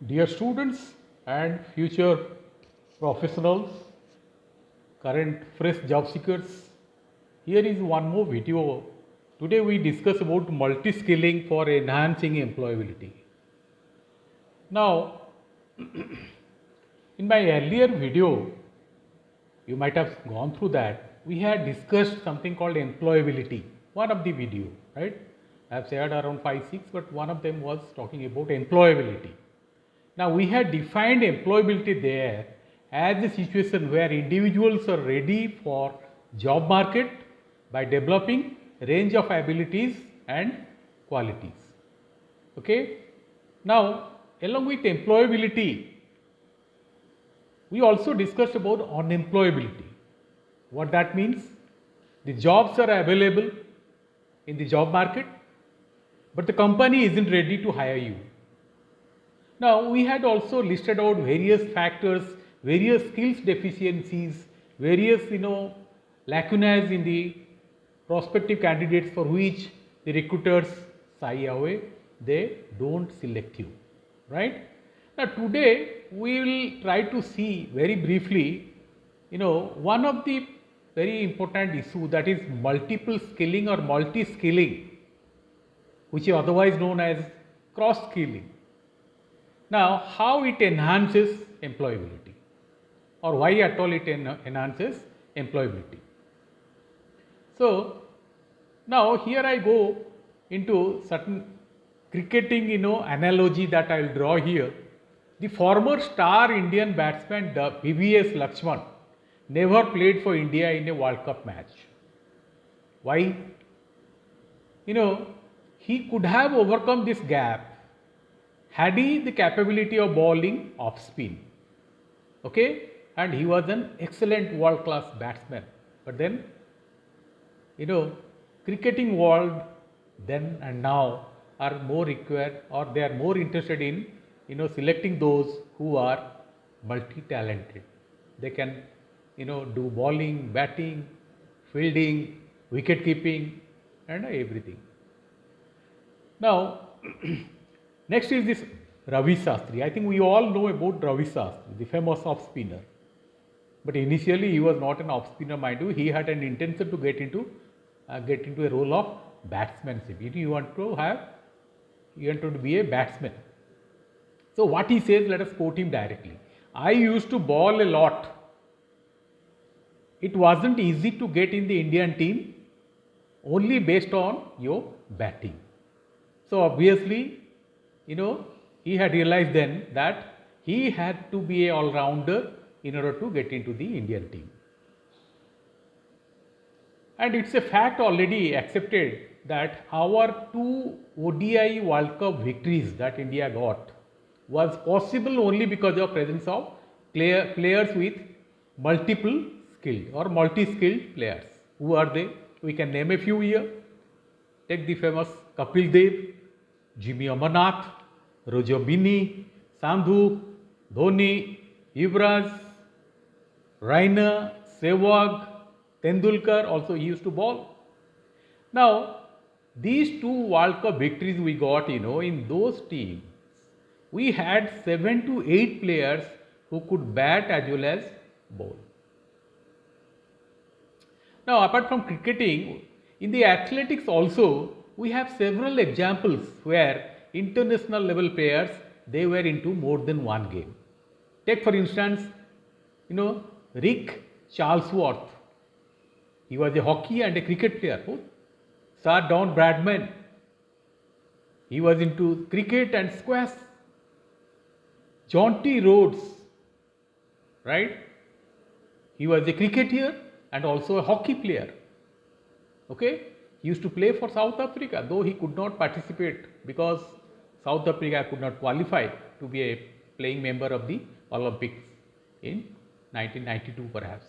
Dear students and future professionals, current fresh job seekers, here is one more video. Today we discuss about multi-skilling for enhancing employability. Now, in my earlier video, you might have gone through that, we had discussed something called employability, one of the video, right? I have shared around 5-6, but one of them was talking about employability. Now, we had defined employability there as a situation where individuals are ready for job market by developing range of abilities and qualities. Okay. Now, along with employability, we also discussed about unemployability. What that means? The jobs are available in the job market, but the company isn't ready to hire you. Now, we had also listed out various factors, various skills deficiencies, various lacunas in the prospective candidates for which the recruiters shy away, they don't select you, right? Now, today we will try to see very briefly, one of the very important issue, that is multiple skilling or multi-skilling, which is otherwise known as cross-skilling. Now, how it enhances employability, or why at all it enhances employability. So, now here I go into certain cricketing analogy that I will draw here. The former star Indian batsman VVS Lakshman never played for India in a World Cup match. Why? He could have overcome this gap had he the capability of bowling off spin. Okay, and he was an excellent world class batsman. But then, cricketing world then and now are more required, or they are more interested in selecting those who are multi-talented. They can do bowling, batting, fielding, wicket keeping, and everything. Now, next is this Ravi Shastri. I think we all know about Ravi Shastri, the famous off spinner. But initially he was not an off spinner, mind you. He had an intention to get into a role of batsmanship. You want to be a batsman. So what he says, let us quote him directly. I used to bowl a lot. It wasn't easy to get in the Indian team only based on your batting. So obviously, he had realized then that he had to be an all-rounder in order to get into the Indian team. And it's a fact already accepted that our 2 ODI World Cup victories that India got was possible only because of presence of players with multiple skilled or multi-skilled players. Who are they? We can name a few here. Take the famous Kapil Dev, Jimmy Amarnath, Roger Binny, Sandhu, Dhoni, Yuvraj, Raina, Sehwag, Tendulkar, also he used to bowl. Now, these 2 World Cup victories we got, in those teams, we had 7 to 8 players who could bat as well as bowl. Now, apart from cricketing, in the athletics also, we have several examples where international level players, they were into more than one game. Take for instance, Rick Charlesworth. He was a hockey and a cricket player. Sir Don Bradman. He was into cricket and squash. John T. Rhodes, right? He was a cricketer and also a hockey player. Okay? He used to play for South Africa, though he could not participate because South Africa could not qualify to be a playing member of the Olympics in 1992 perhaps.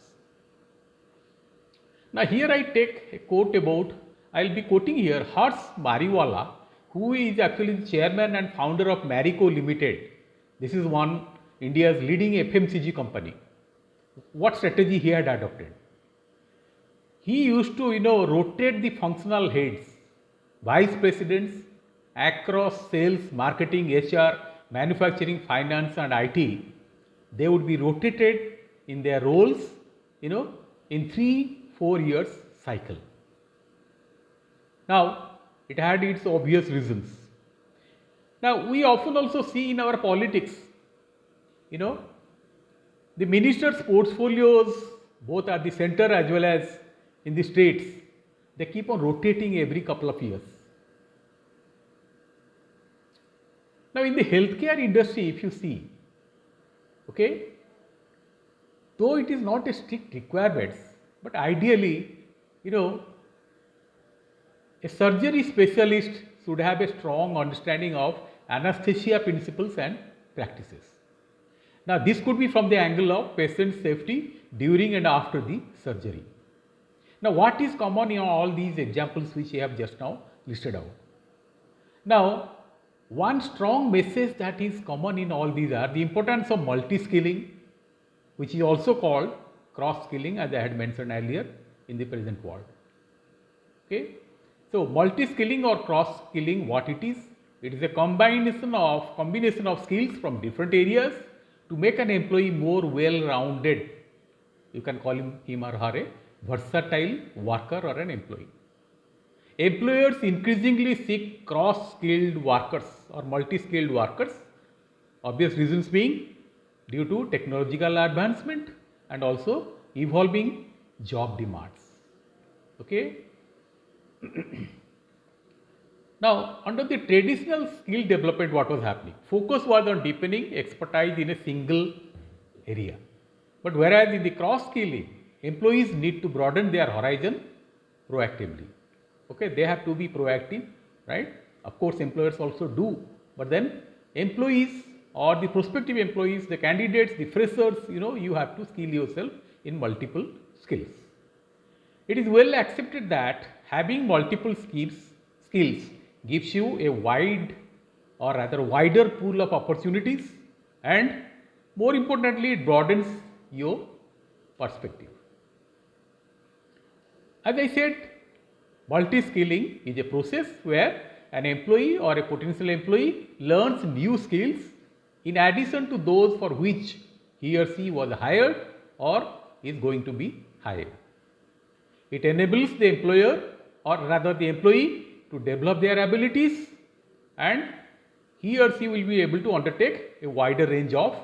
Now here I take a quote about, I will be quoting here Harsh Mariwala, who is actually the chairman and founder of Marico Limited. This is one India's leading FMCG company. What strategy he had adopted? He used to rotate the functional heads, vice presidents across sales, marketing, HR manufacturing, finance and IT, they would be rotated in their roles, in 3-4 years cycle. Now, it had its obvious reasons. Now, we often also see in our politics, the ministers' portfolios, both at the center as well as in the states, they keep on rotating every couple of years. Now, in the healthcare industry, if you see, though it is not a strict requirement, but ideally, a surgery specialist should have a strong understanding of anesthesia principles and practices. Now, this could be from the angle of patient safety during and after the surgery. Now, what is common in all these examples which I have just now listed out? Now, one strong message that is common in all these are the importance of multi-skilling, which is also called cross-skilling, as I had mentioned earlier in the present world. So, multi-skilling or cross-skilling, what it is? It is a combination of skills from different areas to make an employee more well-rounded. You can call him or her a versatile worker or an employee. Employers increasingly seek cross-skilled workers or multi-skilled workers, obvious reasons being due to technological advancement and also evolving job demands. Now, under the traditional skill development, what was happening? Focus was on deepening expertise in a single area. But whereas in the cross-skilling, employees need to broaden their horizon proactively. They have to be proactive, right? Of course, employers also do, but then employees or the prospective employees, the candidates, the freshers, you have to skill yourself in multiple skills. It is well accepted that having multiple skills gives you a wider pool of opportunities, and more importantly, it broadens your perspective. As I said, multi-skilling is a process where an employee or a potential employee learns new skills in addition to those for which he or she was hired or is going to be hired. It enables the employer or rather the employee to develop their abilities, and he or she will be able to undertake a wider range of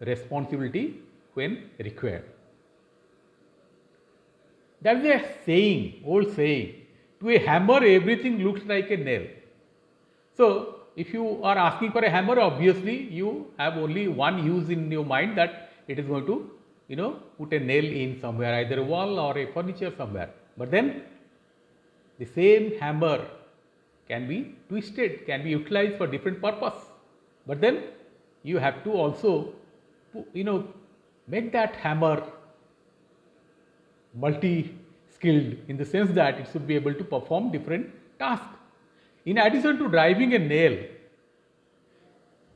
responsibility when required. There is a saying, old saying, to a hammer everything looks like a nail. So, if you are asking for a hammer, obviously you have only one use in your mind, that it is going to put a nail in somewhere, either a wall or a furniture somewhere. But then the same hammer can be twisted, can be utilized for different purpose. But then you have to also make that hammer multi-skilled, in the sense that it should be able to perform different tasks. In addition to driving a nail,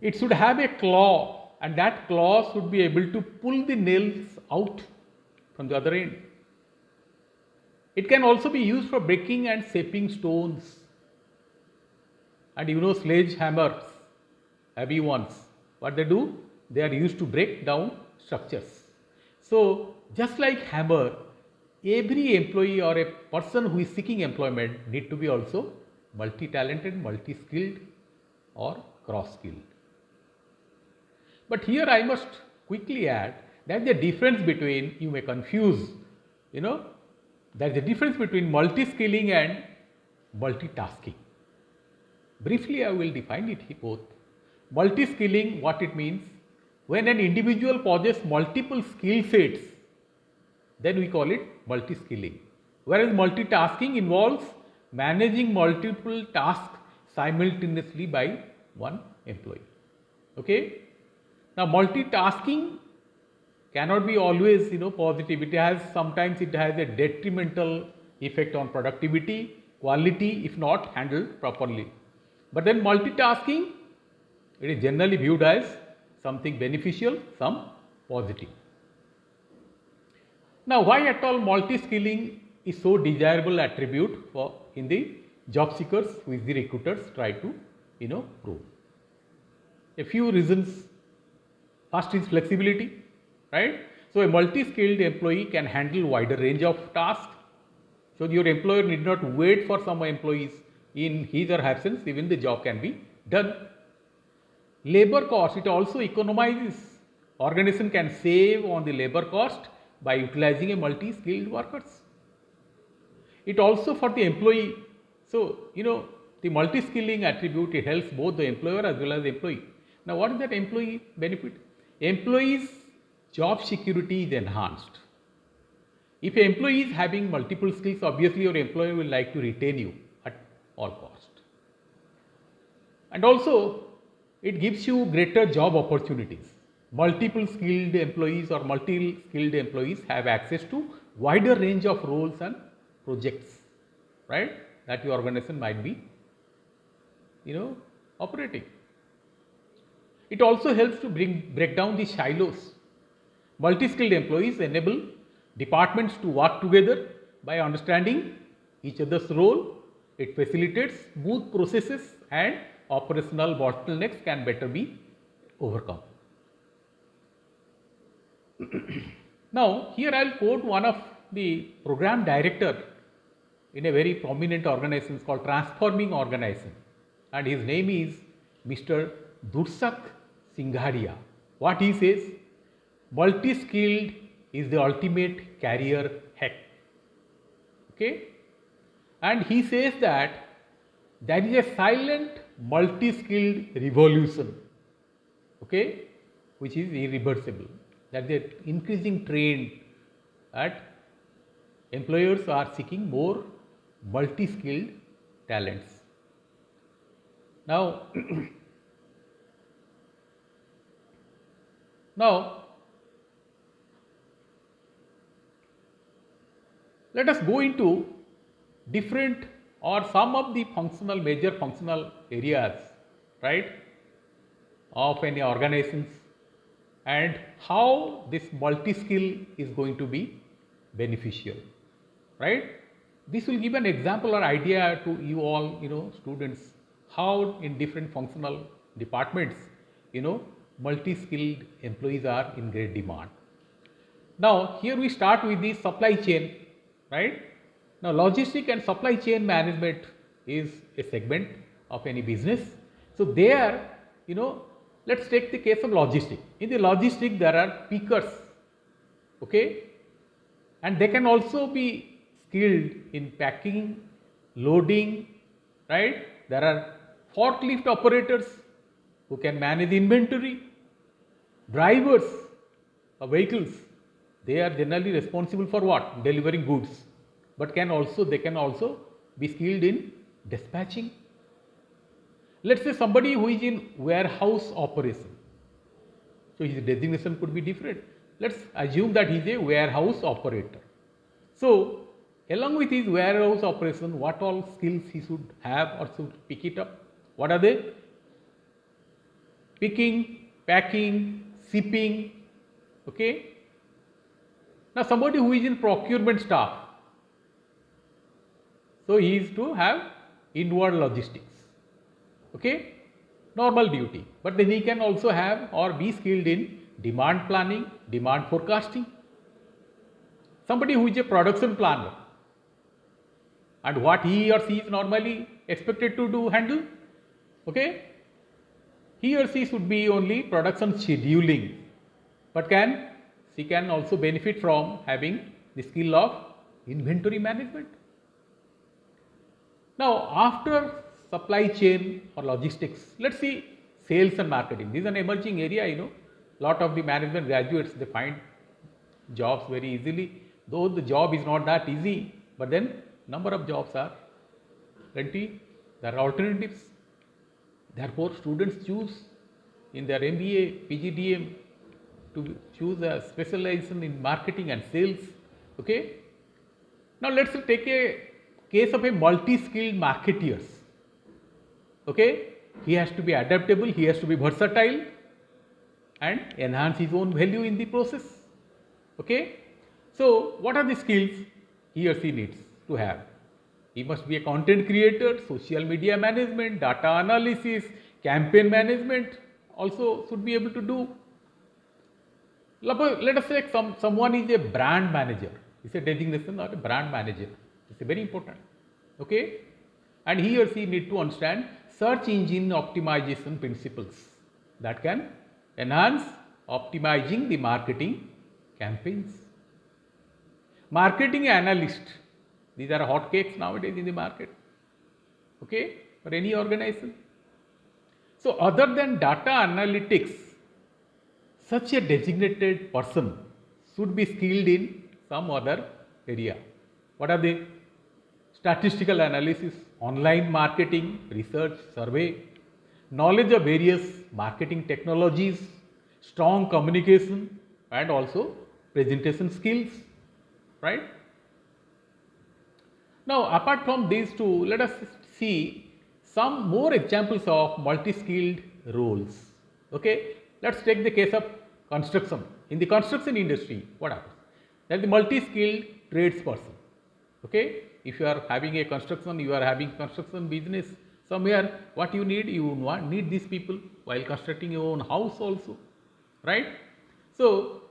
it should have a claw, and that claw should be able to pull the nails out from the other end. It can also be used for breaking and shaping stones. And sledgehammers, heavy ones, what they do? They are used to break down structures. So, just like hammer, every employee or a person who is seeking employment need to be also multi-talented, multi-skilled or cross-skilled. But here I must quickly add that the difference between, you may confuse, there is a difference between multi-skilling and multitasking. Briefly, I will define it both. Multi-skilling, what it means? When an individual possesses multiple skill sets, then we call it multi-skilling. Whereas multitasking involves managing multiple tasks simultaneously by one employee. Now, multitasking cannot be always positive. Sometimes it has a detrimental effect on productivity, quality, if not handled properly. But then multitasking, it is generally viewed as something beneficial, some positive. Now, why at all multi-skilling is so desirable attribute in the job seekers which the recruiters try to prove? A few reasons. First is flexibility, right? So a multi-skilled employee can handle wider range of tasks. So your employer need not wait for some employees in his or her absence, even the job can be done. Labor cost, it also economizes. Organization can save on the labor cost by utilizing a multi-skilled workers. It also for the employee. So, the multi-skilling attribute, it helps both the employer as well as the employee. Now, what is that employee benefit? Employees' job security is enhanced. If an employee is having multiple skills, obviously your employer will like to retain you at all cost. And also, it gives you greater job opportunities. Multiple skilled employees or multi-skilled employees have access to wider range of roles and projects, right, that your organization might be, operating. It also helps to break down the silos. Multi-skilled employees enable departments to work together by understanding each other's role. It facilitates smooth processes and operational bottlenecks can better be overcome. Now, here I will quote one of the program director in a very prominent organization called Transforming Organization, and his name is Mr. Dursak Singharia. What he says, multi-skilled is the ultimate career hack. Okay, and he says that there is a silent multi-skilled revolution, okay, which is irreversible. That is an increasing trend that employers are seeking more multi-skilled talents. Now, let us go into different or some of the major functional areas, right, of any organizations, and how this multi-skill is going to be beneficial, right. This will give an example or idea to you all, students, how in different functional departments, multi-skilled employees are in great demand. Now, here we start with the supply chain, right. Now, logistic and supply chain management is a segment of any business. So, there, let us take the case of logistic. In the logistic, there are pickers, okay, and they can also be skilled in packing, loading, right. There are forklift operators who can manage inventory, drivers of vehicles. They are generally responsible for what? Delivering goods, but they can also be skilled in dispatching. Let us say somebody who is in warehouse operation. So, his designation could be different. Let us assume that he is a warehouse operator. So, along with his warehouse operation, what all skills he should have or should pick it up? What are they? Picking, packing, shipping, okay. Now, somebody who is in procurement staff, so he is to have inward logistics, okay, normal duty, but then he can also have or be skilled in demand planning, demand forecasting. Somebody who is a production planner, and what he or she is normally expected to handle, okay, he or she should be only production scheduling, but she can also benefit from having the skill of inventory management. Now, after supply chain or logistics, let us see sales and marketing. This is an emerging area, lot of the management graduates, they find jobs very easily, though the job is not that easy, but then number of jobs are plenty, there are alternatives. Therefore, students choose in their MBA, PGDM to choose a specialization in marketing and sales, okay. Now, let us take a case of a multi-skilled marketeers, okay. He has to be adaptable, he has to be versatile and enhance his own value in the process, okay. So, what are the skills he or she needs to have? He must be a content creator, social media management, data analysis, campaign management, also should be able to do. Let us say someone is a brand manager. It's a designation or a brand manager. It's very important. Okay, and he or she need to understand search engine optimization principles that can enhance optimizing the marketing campaigns. Marketing analyst, these are hot cakes nowadays in the market. Okay, for any organization. So other than data analytics, such a designated person should be skilled in some other area. What are they? Statistical analysis, online marketing, research, survey, knowledge of various marketing technologies, strong communication, and also presentation skills, right? Now, apart from these two, let us see some more examples of multi-skilled roles. Okay, let's take the case of construction. In the construction industry, what happens? There is the multi-skilled tradesperson. Okay, if you are having a construction, you are having construction business somewhere, what you need these people while constructing your own house also, right? So,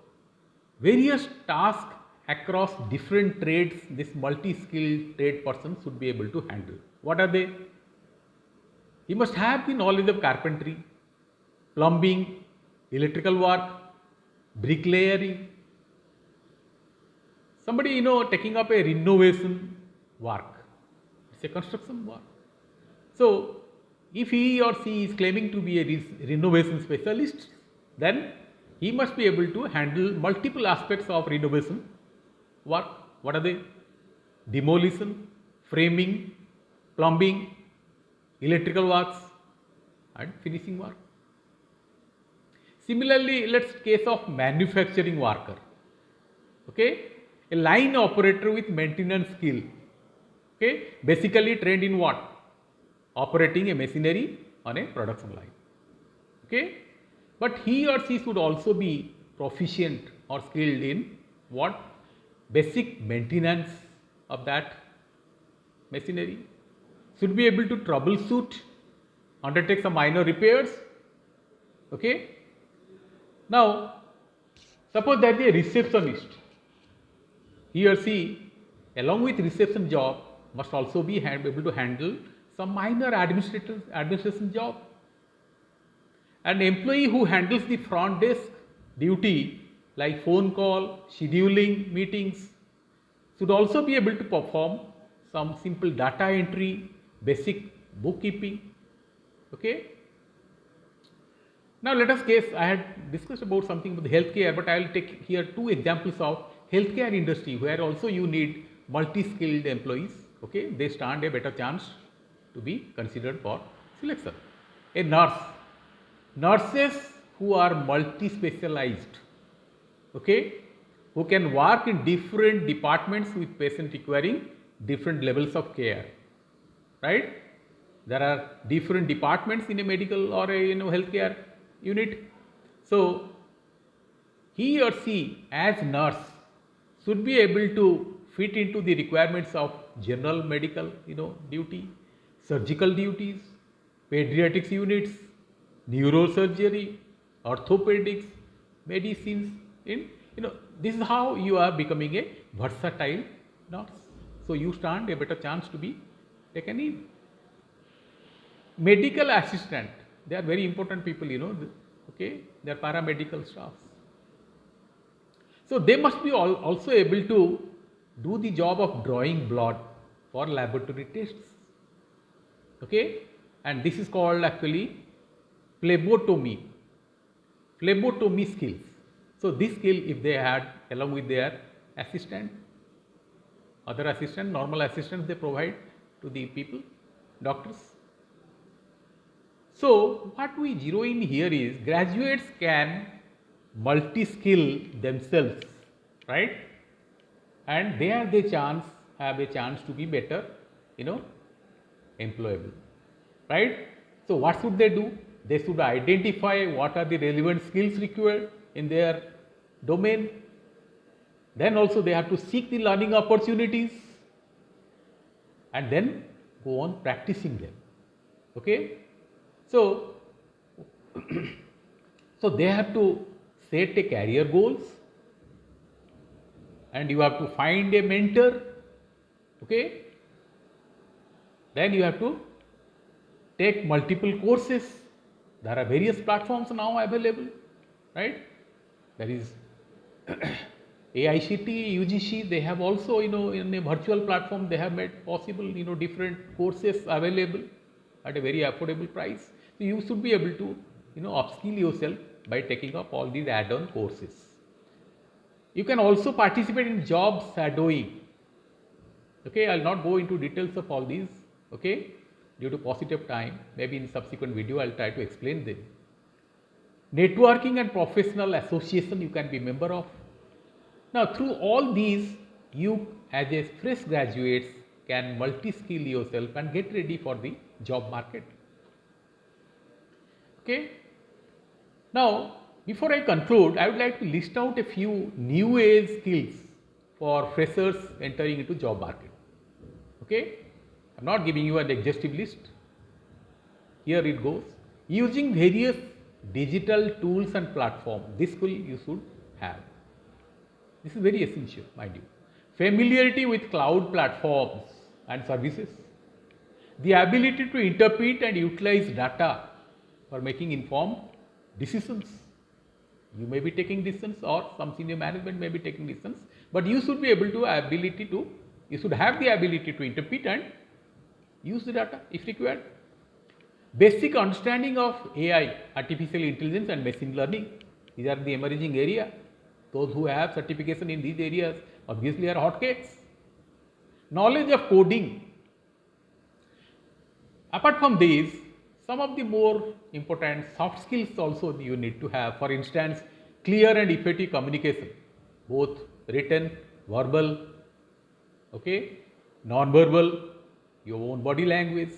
various tasks across different trades, this multi-skilled trade person should be able to handle. What are they? He must have the knowledge of carpentry, plumbing, electrical work, bricklaying. Somebody taking up a renovation work, it's a construction work. So if he or she is claiming to be a renovation specialist, then he must be able to handle multiple aspects of renovation work. What are they? Demolition, framing, plumbing, electrical works, and finishing work. Similarly, let's case of manufacturing worker. Okay, a line operator with maintenance skill. Okay, basically trained in what? Operating a machinery on a production line. Okay, but he or she should also be proficient or skilled in what? Basic maintenance of that machinery. Should be able to troubleshoot, undertake some minor repairs. Okay. Now, suppose there is a receptionist. He or she, along with reception job, must also be able to handle some minor administration job. An employee who handles the front desk duty like phone call, scheduling meetings should also be able to perform some simple data entry, basic bookkeeping. Okay. Now let us guess, I had discussed about something about healthcare, but I will take here two examples of healthcare industry where also you need multi-skilled employees. Okay, they stand a better chance to be considered for selection. A nurse, nurses who are multi-specialized, okay, who can work in different departments with patients requiring different levels of care, right? There are different departments in a medical or a healthcare unit. So he or she as nurse should be able to fit into the requirements of general medical duty, surgical duties, pediatrics units, neurosurgery, orthopedics, medicines. This is how you are becoming a versatile nurse. So you stand a better chance to be taken in. Medical assistant, they are very important people, okay, they are paramedical staffs. So they must be also able to do the job of drawing blood for laboratory tests. Okay, and this is called actually phlebotomy skills. So this skill, if they had along with their assistant, other assistant, normal assistants they provide to the people, doctors. So what we zero in here is graduates can multi-skill themselves, right? And they have a chance to be better, employable, right? So what should they do? They should identify what are the relevant skills required in their domain. Then also they have to seek the learning opportunities and then go on practicing them. Okay. So So they have to set a career goals, and you have to find a mentor, okay. Then you have to take multiple courses. There are various platforms now available, right? There is AICT, UGC, they have also, in a virtual platform, they have made possible, different courses available at a very affordable price. So you should be able to, upskill yourself by taking up all these add-on courses. You can also participate in job shadowing. Okay, I'll not go into details of all these, okay, due to paucity of time. Maybe in subsequent video I'll try to explain them. Networking and professional association you can be member of. Now through all these, you as a fresh graduates can multi-skill yourself and get ready for the job market. Okay. Now before I conclude, I would like to list out a few new age skills for freshers entering into job market. Okay. I'm not giving you an exhaustive list. Here it goes. Using various digital tools and platforms, this skill you should have. This is very essential, mind you. Familiarity with cloud platforms and services. The ability to interpret and utilize data for making informed decisions. You may be taking decisions, or some senior management may be taking decisions, but you should be able to you should have the ability to interpret and use the data if required. Basic understanding of AI, artificial intelligence and machine learning. These are the emerging area. Those who have certification in these areas obviously are hotcakes. Knowledge of coding. Apart from these, some of the more important soft skills also you need to have. For instance, clear and effective communication, both written, verbal, okay, non-verbal, your own body language.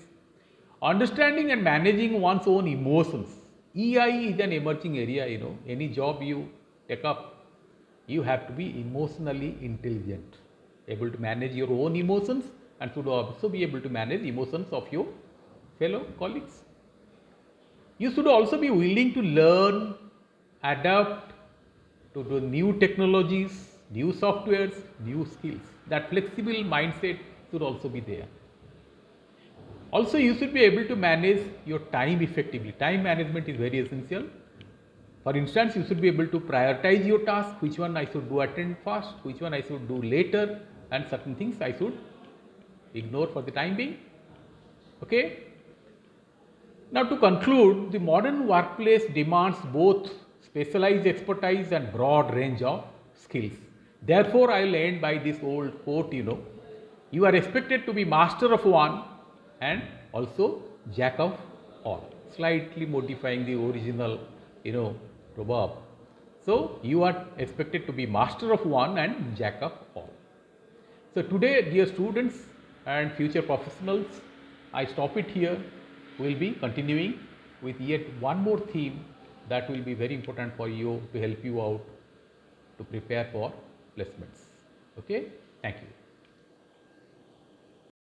Understanding and managing one's own emotions. EI is an emerging area, any job you take up, you have to be emotionally intelligent, able to manage your own emotions, and should also be able to manage emotions of your fellow colleagues. You should also be willing to learn, adapt to the new technologies, new softwares, new skills. That flexible mindset should also be there. Also, you should be able to manage your time effectively. Time management is very essential. For instance, you should be able to prioritize your task, which one I should do attend first, which one I should do later, and certain things I should ignore for the time being. Okay. Now to conclude, the modern workplace demands both specialized expertise and broad range of skills. Therefore, I will end by this old quote, you are expected to be master of one and also jack of all, slightly modifying the original, proverb. So you are expected to be master of one and jack of all. So today, dear students and future professionals, I stop it here. We will be continuing with yet one more theme that will be very important for you to help you out to prepare for placements. Okay, thank you.